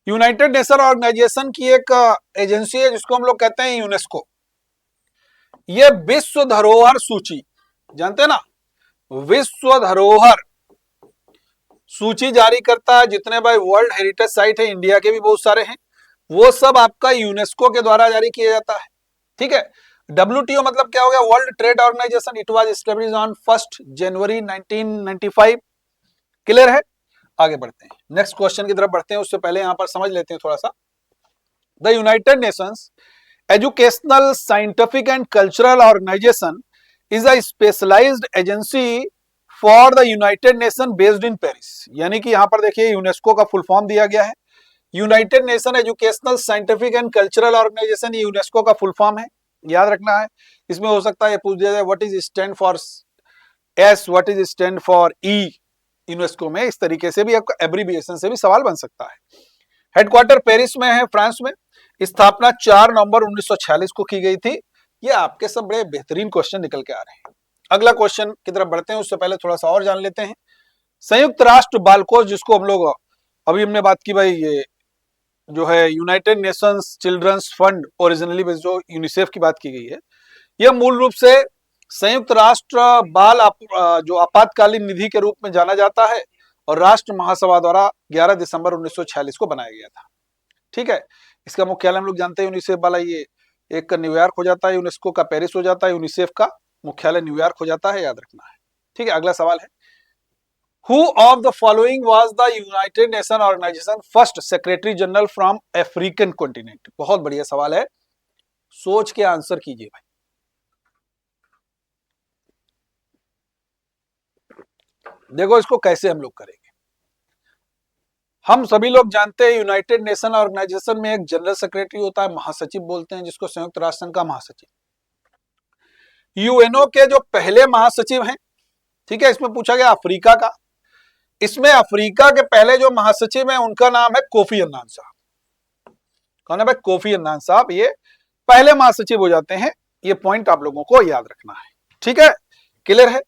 [SPEAKER 1] यूनाइटेड नेशन ऑर्गेनाइजेशन की एक एजेंसी है जिसको हम लोग कहते हैं यूनेस्को। ये विश्व धरोहर सूची, जानते हैं ना, विश्व धरोहर सूची जारी करता है। जितने भाई वर्ल्ड हेरिटेज साइट है, इंडिया के भी बहुत सारे हैं, वो सब आपका यूनेस्को के द्वारा जारी किया जाता है, ठीक है। WTO मतलब क्या हो गया? World Trade Organisation. It was established on 1 January 1995। Clear है? आगे बढ़ते हैं, नेक्स्ट क्वेश्चन की तरफ बढ़ते हैं, उससे पहले यहां पर समझ लेते हैं थोड़ा सा। The United Nations Educational, scientific and cultural Organisation is a specialised agency for the United Nation based in Paris. यानी कि यहां पर देखिए, यूनेस्को का फुल फॉर्म दिया गया है, United Nation Educational, scientific and cultural Organisation, UNESCO का फुल फॉर्म है, याद रखना है। इसमें हो सकता है ये पूछ दिया जाए, what is stand for S, what is stand for E UNESCO में। इस तरीके से भी आपका एब्रीविएशन से भी सवाल बन सकता है। हेडक्वार्टर पेरिस में है, फ्रांस में। स्थापना 4 नवंबर 1946 को की गई थी। ये आपके सब बड़े बेहतरीन क्वेश्चन निकल के आ रहे हैं। अगला क्वेश्चन की तरफ बढ़ते हैं, उससे पहले थोड़ा सा और जान लेते हैं। संयुक्त राष्ट्र बाल कोष, जिसको हम लोग अभी हमने बात की भाई, ये जो है United Nations Children's Fund, originally जो यूनिसेफ की बात की गई है, यह मूल रूप से संयुक्त राष्ट्र बाल जो आपातकालीन निधि के रूप में जाना जाता है, और राष्ट्र महासभा द्वारा 11 दिसंबर 1946 को बनाया गया था, ठीक है। इसका मुख्यालय हम लोग जानते हैं यूनिसेफ वाला, ये एक का न्यूयॉर्क हो जाता है, यूनेस्को का पेरिस हो जाता है, यूनिसेफ का मुख्यालय न्यूयॉर्क हो जाता है, याद रखना है, ठीक है। अगला सवाल है, Who of the following was the United Nations Organization first Secretary General from African continent? बहुत बढ़िया सवाल है, सोच के आंसर कीजिए भाई। देखो इसको कैसे हम लोग करेंगे। हम सभी लोग जानते हैं यूनाइटेड नेशन ऑर्गेनाइजेशन में एक जनरल सेक्रेटरी होता है, महासचिव बोलते हैं जिसको, संयुक्त राष्ट्र संघ का महासचिव। यूएनओ के जो पहले महासचिव हैं, ठीक है, इसमें पूछा गया अफ्रीका का, इसमें अफ्रीका के पहले जो महासचिव हैं उनका नाम है कोफी अन्नान साहब। कौन है भाई? कोफी अन्नान साहब, ये पहले महासचिव हो जाते हैं। ये पॉइंट आप लोगों को याद रखना है, ठीक है, क्लियर है।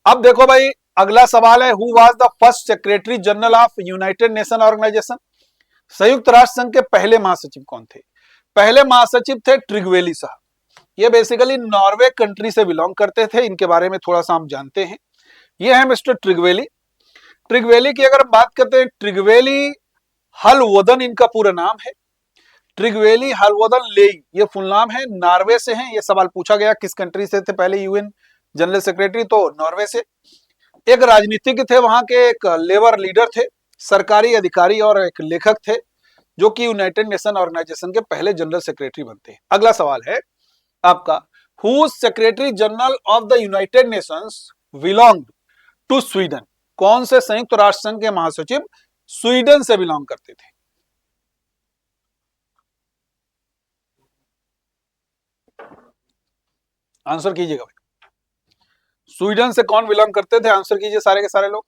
[SPEAKER 1] अब देखो भाई, अगला सवाल है, who was the first secretary general of United nation Organisation? संयुक्त राष्ट्र संघ के पहले महासचिव कौन थे? पहले महासचिव थे ट्रिगवेली साहब। ये बेसिकली नॉर्वे कंट्री से बिलोंग करते थे, इनके बारे में थोड़ा सा हम जानते हैं। ये है मिस्टर ट्रिगवेली। ट्रिगवेली की अगर बात करते हैं, ट्रिगवेली हलवोदन इनका पूरा नाम है, ट्रिगवेली हलवोदन लेई ये फुल नाम है। नॉर्वे से हैं। ये सवाल पूछा गया किस कंट्री से थे पहले यूएन जनरल सेक्रेटरी, तो नॉर्वे से। एक राजनीतिज्ञ थे, वहां के एक लेबर लीडर थे, सरकारी अधिकारी और एक लेखक थे, जो कि यूनाइटेड नेशन ऑर्गेनाइजेशन के पहले जनरल सेक्रेटरी बनते हैं। अगला सवाल है आपका, who secretary general of the United Nations belong to Sweden? कौन से संयुक्त राष्ट्र संघ के महासचिव स्वीडन से बिलोंग करते थे? आंसर कीजिएगा भाई, स्वीडन से कौन बिलोंग करते थे? आंसर कीजिए सारे के सारे लोग।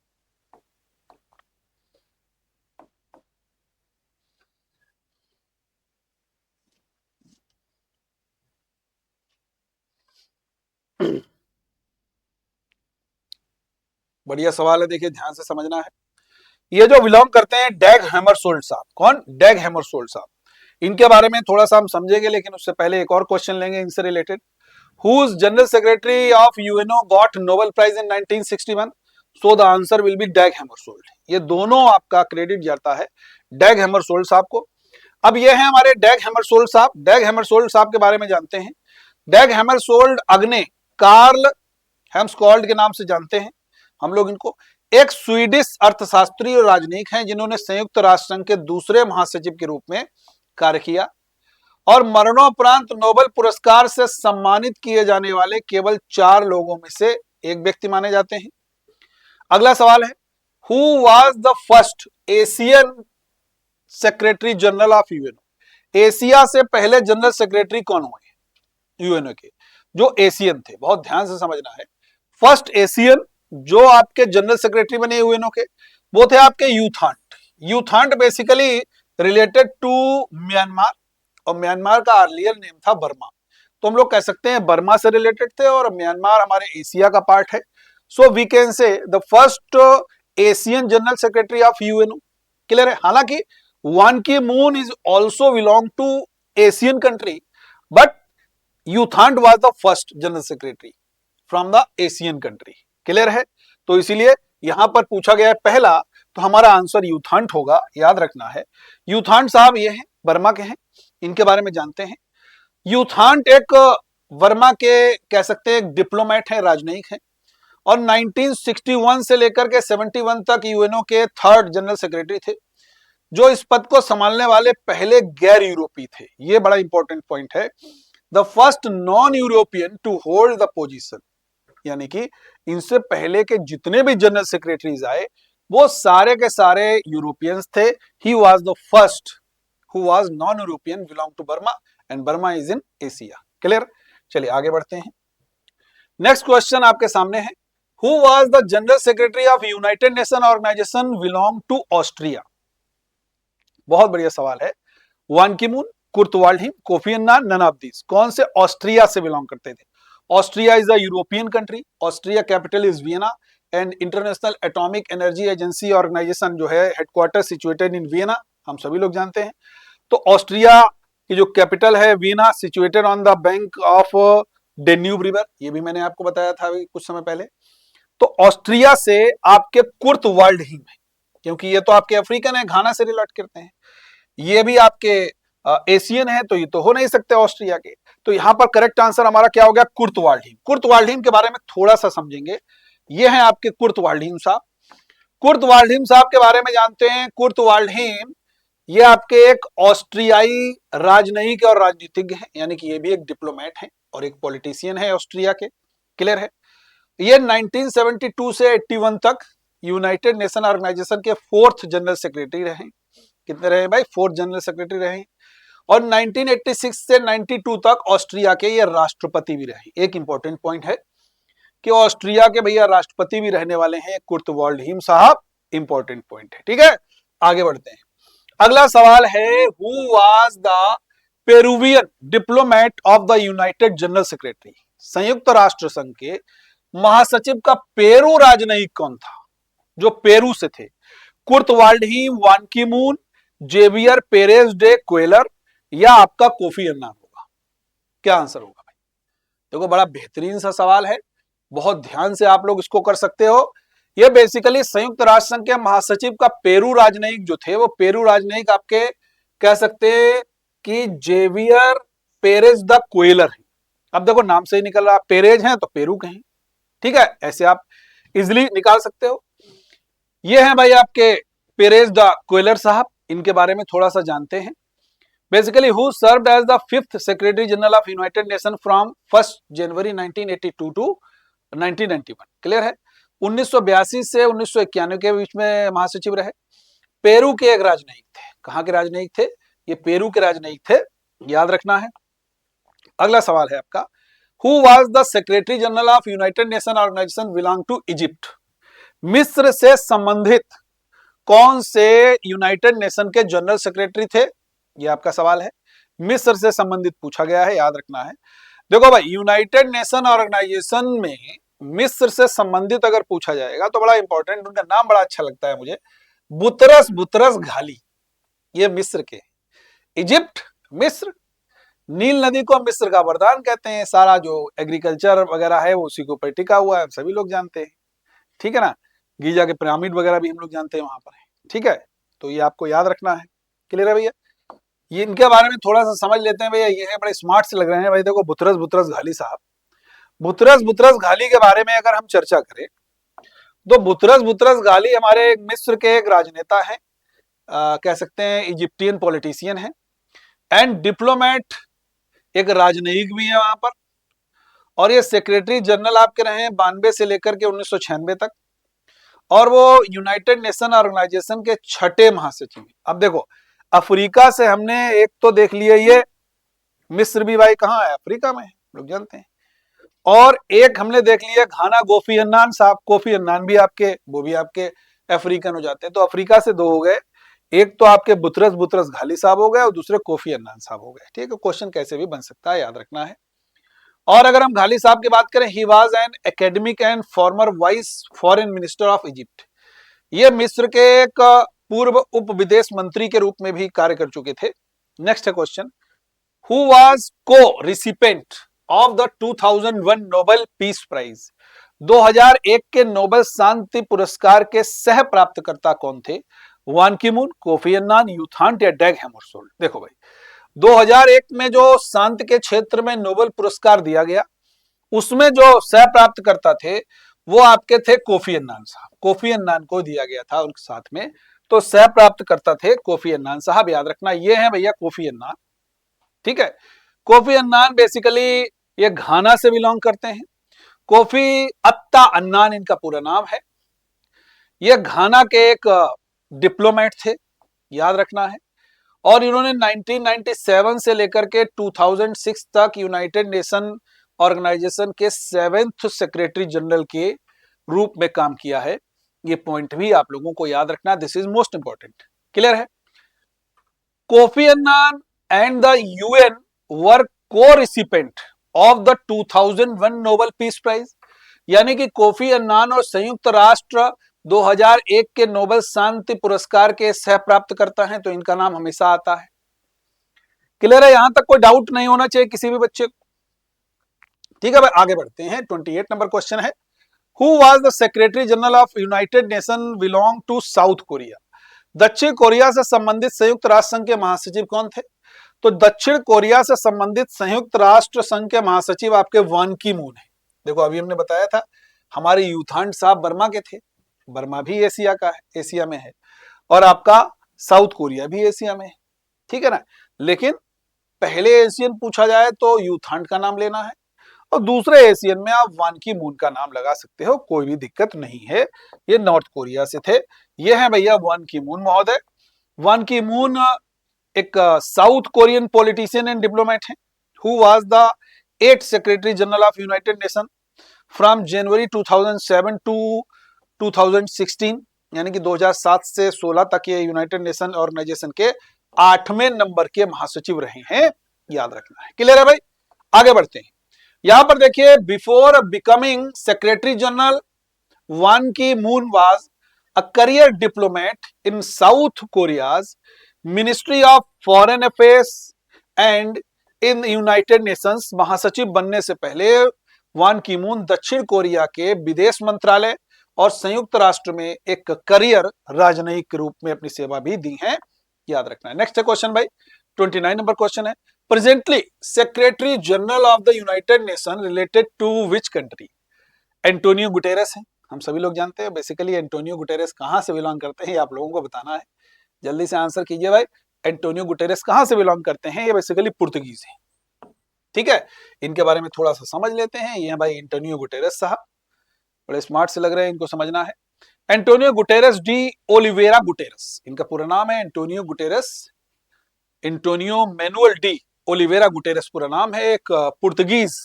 [SPEAKER 1] बढ़िया सवाल है, देखिए ध्यान से समझना है। ये जो बिलोंग करते हैं डैग हैमरशोल्ड साहब। कौन? डैग हैमरशोल्ड साहब। इनके बारे में थोड़ा सा हम समझेंगे, लेकिन उससे पहले एक और क्वेश्चन लेंगे इनसे related. Whose general secretary of UNO got Nobel prize in 1961? So the answer will be Dag Hammarskjold. ये दोनों आपका क्रेडिट जाता है डैग हैमरशोल्ड साहब को। अब ये है हमारे डैग हैमरशोल्ड साहब। डैग हैमरशोल्ड साहब के बारे में जानते हैं। डैग हैमरशोल्ड अग्ने कार्ल हेम्सकोल्ड के नाम से जानते हैं हम लोग इनको। एक स्वीडिश अर्थशास्त्री और राजनयिक हैं, जिन्होंने संयुक्त राष्ट्र संघ के दूसरे महासचिव के रूप में कार्य किया और मरणोपरांत नोबेल पुरस्कार से सम्मानित किए जाने वाले केवल 4 लोगों में से एक व्यक्ति माने जाते हैं। अगला सवाल है, who was the first Asian secretary general of UNO? Asia से पहले जनरल सेक्रेटरी कौन हुए यूएनओ के, जो एशियन थे? बहुत ध्यान से समझना है। फर्स्ट एशियन जो आपके जनरल सेक्रेटरी बने यूएनओ के, वो थे आपके यूथांट। यूथांट बेसिकली रिलेटेड टू म्यांमार, और म्यांमार का अर्लियर नेम था बर्मा। तो हम लोग कह सकते हैं बर्मा से रिलेटेड थे, और म्यांमार हमारे एशिया का पार्ट है। So we can say the first Asian general secretary of UNO. Clear है? हालांकि Ban Ki Moon is also belong to Asian country, but U Thant was the first general secretary from the Asian country. Clear है? तो इसीलिए यहां पर पूछा गया है पहला, तो हमारा आंसर यूथांट होगा, याद रखना है। यूथांट साहब ये हैं, बर्मा के हैं, इनके बारे में जानते हैं। यूथांट एक बर्मा के कह सकते हैं एक डिप्लोमेट है, राजनयिक है, और 1961 से लेकर के 71 तक यूएनओ के 3rd जनरल सेक्रेटरी थे, जो इस पद को संभालने वाले पहले गैर यूरोपीय थे। ये बड़ा इंपॉर्टेंट पॉइंट है। The first non European to hold the position, यानी कि इनसे पहले के जितने भी जनरल सेक्रेटरीज आए वो सारे के सारे यूरोपियंस थे। He was the first who was non European, belong to Burma, and Burma is in Asia. Clear? चलिए आगे बढ़ते हैं। नेक्स्ट क्वेश्चन आपके सामने है, who was the general secretary of United nation organisation belong to Austria? बहुत बढ़िया सवाल है। Ban Ki Moon, Kurt Waldheim, Kofi Annan, none of these. कौन से ऑस्ट्रिया से बिलोंग करते थे? Austria is a European country. Austria capital is Vienna, and International Atomic Energy Agency Organisation जो है हेडक्वार्टर सिचुएटेड इन वियना, हम सभी लोग जानते हैं। तो ऑस्ट्रिया की जो कैपिटल है Vienna, situated on the bank of Danube river, ये भी मैंने आपको बताया था कुछ समय पहले। तो ऑस्ट्रिया से आपके कुर्ट वाल्डहीम है, क्योंकि ये तो आपके अफ्रीकन है, घाना से रिलेट करते हैं। ये भी आपके एशियन है, तो ये तो हो नहीं सकते ऑस्ट्रिया के। तो यहां पर करेक्ट आंसर हमारा क्या हो गया? कुर्ट वाल्डहीम। कुर्ट वाल्डहीम के बारे में थोड़ा सा समझेंगे। ये है आपके कुर्ट वाल्डहीम साहब। कुर्ट वाल्डहीम साहब के बारे में जानते हैं। कुर्ट वाल्डहीम ये आपके एक ऑस्ट्रियाई राजनयिक और राजनीतिज्ञ हैं, यानी कि ये भी एक डिप्लोमेट है और एक पॉलिटिशियन है ऑस्ट्रिया के। क्लियर है? ये 1972 से 81 तक यूनाइटेड नेशन ऑर्गेनाइजेशन के 4th जनरल सेक्रेटरी रहे। कितने रहे भाई? 4th जनरल सेक्रेटरी रहे। और 1986 से 92 तक ऑस्ट्रिया के ये राष्ट्रपति भी रहे। एक इंपॉर्टेंट पॉइंट है कि ऑस्ट्रिया के भैया राष्ट्रपति भी रहने वाले हैं कुर्ट वाल्डहीम साहब। इंपॉर्टेंट पॉइंट है, ठीक है। आगे बढ़ते हैं। अगला सवाल है, who was the Peruvian diplomat of the United general secretary? संयुक्त राष्ट्र संघ के महासचिव का पेरू राजनयिक कौन था, जो पेरू से थे? कुर्ट वाल्डहीम, वान Ki moon, Javier Perez day क्वेलर, या आपका कोफी अन्नान होगा? क्या आंसर होगा भाई? देखो बड़ा बेहतरीन सा सवाल है, बहुत ध्यान से आप लोग इसको कर सकते हो। ये बेसिकली संयुक्त राष्ट्र संघ के महासचिव का पेरू राजनयिक जो थे, वो पेरू राजनयिक आपके कह सकते हैं कि जेवियर पेरेज द क्वेलर है। अब देखो नाम से ही निकल रहा, पेरेज हैं तो पेरू कहें, ठीक है। ऐसे आप इजिली निकाल सकते हो। ये हैं भाई आपके पेरेज द क्वेलर साहब। इनके बारे में थोड़ा सा जानते हैं। Basically who served as the 5th secretary general of United nation from 1 January 1982 to 1991। Clear है? 1982 से 1991 के बीच में महासचिव रहे। पेरू के एक राजनयिक थे। कहां के राजनयिक थे? ये पेरू के राजनयिक थे, याद रखना है। अगला सवाल है आपका, who was the secretary general of United nation organisation belong to Egypt? मिस्र से संबंधित कौन से यूनाइटेड नेशन के जनरल सेक्रेटरी थे? ये आपका सवाल है, मिस्र से संबंधित पूछा गया है, याद रखना है। देखो भाई, यूनाइटेड नेशन ऑर्गेनाइजेशन में मिस्र से संबंधित अगर पूछा जाएगा तो बड़ा इंपॉर्टेंट, उनका नाम बड़ा अच्छा लगता है मुझे, बुतरस बुतरस घाली। ये मिस्र के, इजिप्ट, मिस्र। नील नदी को मिस्र का वरदान कहते हैं। सारा जो एग्रीकल्चर वगैरह है वो उसी के ऊपर टिका हुआ है, सभी लोग जानते हैं, ठीक है ना। गीजा के पिरामिड वगैरह भी हम लोग जानते हैं वहां पर है, ठीक है। तो ये आपको याद रखना है। क्लियर है भैया? ये इनके बारे में थोड़ा सा समझ लेते हैं भैया। ये है, बड़े स्मार्ट से लग रहे हैं भाई। देखो बुतरस बुतरस घाली साहब, बुतरस बुतरस घाली के बारे में अगर हम चर्चा करें तो बुतरस बुतरस घाली हमारे मिस्र के एक राजनेता है, कह सकते हैं इजिप्टियन पॉलिटिशियन है, एंड डिप्लोमेट, एक राजनयिक भी है वहां पर। और ये सेक्रेटरी जनरल आपके रहे 92 से लेकर के 1996 तक। और वो यूनाइटेड नेशन ऑर्गेनाइजेशन के 6ठे महासचिव। अब देखो, अफ्रीका से हमने एक तो देख लिया, ये मिस्र भी भाई कहाँ है? अफ्रीका में है, लोग जानते हैं। और एक हमने देख लिया घाना, कोफी अन्नान साहब। कोफी अन्नान भी आपके, वो भी आपके अफ्रीकन हो जाते हैं। तो अफ्रीका से 2 हो गए, एक तो आपके बुतरस बुतरस घाली साहब हो गए और दूसरे कोफी अन्नान साहब हो गए, ठीक है। क्वेश्चन कैसे भी बन सकता है, याद रखना है। और अगर हम घाली साहब की बात करें, he was an academic and farmer vice foreign minister of Egypt. ये मिस्र के एक पूर्व उप विदेश मंत्री के रूप में भी कार्य कर चुके थे। नेक्स्ट है क्वेश्चन, हु वाज को recipient of the 2001 Nobel piece Prize? 2001 के नोबेल शांति पुरस्कार के सह प्राप्तकर्ता कौन थे? वान की मून, कोफी अन्नान, यूथांट या डैग हैमरशोल्ड? देखो भाई, 2001 में जो शांति के क्षेत्र में नोबेल पुरस्कार दिया गया, उसमें जो सह प्राप्तकर्ता थे वो आपके थे कोफी अन्नान साहब। कोफी अन्नान को दिया गया था उनके साथ में, तो सह प्राप्तकर्ता थे कोफी अन्नान साहब, याद रखना। ये है भैया कोफी अन्नान, ठीक है। कोफी अन्नान बेसिकली ये घाना से बिलोंग करते हैं। कोफी अत्ता अन्नान इनका पूरा नाम है। ये घाना के एक डिप्लोमेट थे, याद रखना है। और इन्होंने 1997 से लेकर के 2006 तक यूनाइटेड नेशन ऑर्गेनाइजेशन के 7th सेक्रेटरी जनरल के रूप में काम किया है। ये पॉइंट भी आप लोगों को याद रखना, this is most important. Clear है? Kofi Annan and the UN were co recipient of the 2001 Nobel piece prize. यानी कि कोफी अन्नान और संयुक्त राष्ट्र 2001 के नोबेल शांति पुरस्कार के सह प्राप्त करता है, तो इनका नाम हमेशा आता है। क्लियर है? यहां तक कोई डाउट नहीं होना चाहिए किसी भी बच्चे को, ठीक है भाई। आगे बढ़ते हैं। 28 नंबर क्वेश्चन है, who was the secretary general of United Nation belong to South Korea? दक्षिण कोरिया से संबंधित संयुक्त राष्ट्र संघ के महासचिव कौन थे? तो दक्षिण कोरिया से संबंधित संयुक्त राष्ट्र संघ के महासचिव आपके वान की मून है। देखो अभी हमने बताया था हमारे यूथांट साहब बर्मा के थे। बर्मा भी एशिया का है, एशिया में है, और आपका साउथ कोरिया भी एशिया में है, ठीक है ना। लेकिन पहले एशियन पूछा जाए तो यूथांट का नाम लेना है, और दूसरे एशियन में आप वान की मून का नाम लगा सकते हो, कोई भी दिक्कत नहीं है। ये नॉर्थ कोरिया से थे। ये है भैया वान की मून महोदय। वान की मून एक South Korean politician and diplomat है, who was the 8th secretary general of United nation from January 2007 to 2016, यानी कि 2007 से 16 तक ये यूनाइटेड नेशन ऑर्गेनाइजेशन के 8वें नंबर के महासचिव रहे हैं, याद रखना है। क्लियर है भाई? आगे बढ़ते हैं। यहां पर देखिए, before becoming secretary general, one Ki moon was a career diplomat in south Korea's ministry of foreign affairs and in United Nations. महासचिव बनने से पहले वान की मून दक्षिण कोरिया के विदेश मंत्रालय और संयुक्त राष्ट्र में एक करियर राजनयिक के रूप में अपनी सेवा भी दी है, याद रखना है। नेक्स्ट क्वेश्चन भाई, 29 नंबर क्वेश्चन है। Presently secretary general of the United Nation related to which country? Antonio Guterres है, हम सभी लोग जानते हैं। बेसिकली एंटोनियो गुटेरेस कहां से बिलोंग करते हैं, आप लोगों को बताना है। जल्दी से आंसर कीजिए भाई, एंटोनियो गुटेरेस कहां से बिलोंग करते हैं? ये बेसिकली पुर्तगीज है, ठीक है। इनके बारे में थोड़ा सा समझ लेते हैं। ये भाई एंटोनियो गुटेरेस साहब, बड़े स्मार्ट से लग रहे हैं, इनको समझना है। Antonio Guterres de Oliveira Guterres, इनका पूरा नाम है Antonio Guterres, Antonio manual de Oliveira Guterres पूरा नाम है। एक पुर्तगीज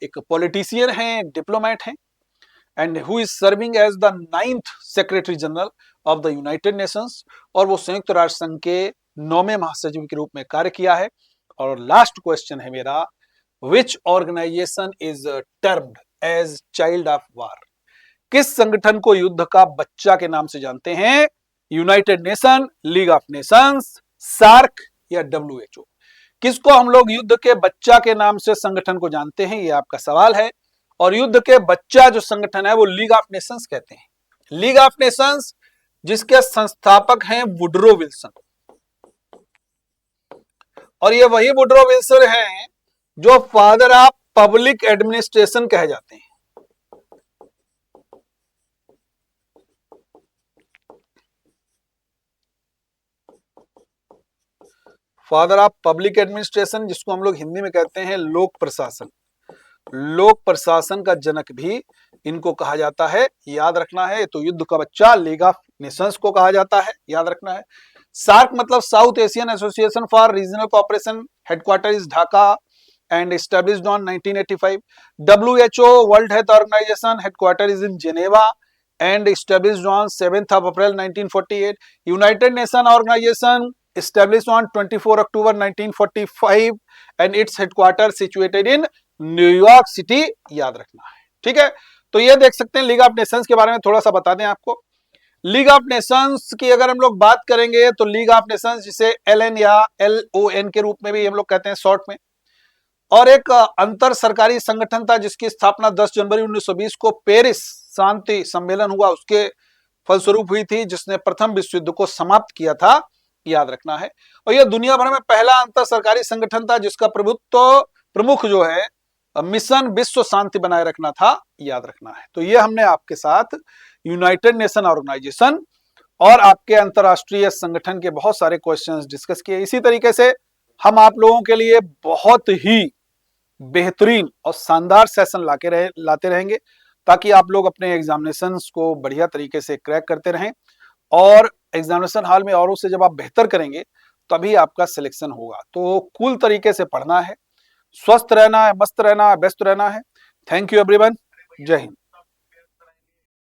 [SPEAKER 1] एक पॉलिटिशियन है, डिप्लोमेट है, and who is serving as the 9th secretary general of the United Nations, और वो संयुक्त राष्ट्र संघ के 9वें महासचिव के रूप में कार्य किया है। और लास्ट क्वेश्चन है मेरा, which organisation is termed as child of war? किस संगठन को युद्ध का बच्चा के नाम से जानते हैं? United Nation, League of Nations, SAARC या डब्ल्यूएचओ? किसको हम लोग युद्ध के बच्चा के नाम से संगठन को जानते हैं, ये आपका सवाल है। और युद्ध के बच्चा जो संगठन है वो लीग ऑफ नेशंस कहते हैं। लीग ऑफ नेशंस जिसके संस्थापक हैं वुडरो विल्सन, और ये वही वुडरो विल्सन हैं जो फादर ऑफ पब्लिक एडमिनिस्ट्रेशन कहे जाते हैं। फादर ऑफ पब्लिक एडमिनिस्ट्रेशन, जिसको हम लोग हिंदी में कहते हैं लोक प्रशासन। लोक प्रशासन का जनक भी इनको कहा जाता है, याद रखना है। तो युद्ध का बच्चा लीग ऑफ नेशंस को कहा जाता है, याद रखना है। सार्क मतलब South Asian Association for Regional Cooperation, headquarter is Dhaka and established on 1985। WHO World Health Organisation, headquarter is in Geneva and established on 7th of April 1948। United nation Organisation established on 24 October 1945 and its headquarters situated in New York city, याद रखना है, ठीक है। तो ये देख सकते हैं। लीग ऑफ नेशंस के बारे में थोड़ा सा बता दें आपको। लीग ऑफ नेशंस की अगर हम लोग बात करेंगे तो लीग ऑफ नेशंस जिसे LN या LON के रूप में भी हम लोग कहते हैं शॉर्ट में, और एक अंतर सरकारी संगठन था जिसकी स्थापना 10 जनवरी 1920 को पेरिस शांति सम्मेलन हुआ उसके फलस्वरूप हुई थी, जिसने प्रथम विश्व युद्ध को समाप्त किया था, याद रखना है। और यह दुनिया भर में पहला अंतर सरकारी संगठन था जिसका प्रमुख जो है मिशन विश्व शांति बनाए रखना था, याद रखना है। तो ये हमने आपके साथ यूनाइटेड नेशन ऑर्गेनाइजेशन और आपके अंतरराष्ट्रीय संगठन के बहुत सारे क्वेश्चंस डिस्कस किए। इसी तरीके से हम आप लोगों के लिए बहुत ही बेहतरीन और शानदार सेशन लाते रहेंगे, ताकि आप लोग अपने एग्जामिनेशंस को बढ़िया तरीके से क्रैक करते रहें, और एग्जामिनेशन हॉल में औरों से जब आप बेहतर करेंगे तभी आपका सिलेक्शन होगा। तो कूल तरीके से पढ़ना है, स्वस्थ रहना है, मस्त रहना है, व्यस्त रहना है। थैंक यू एवरीवन, जय हिंद।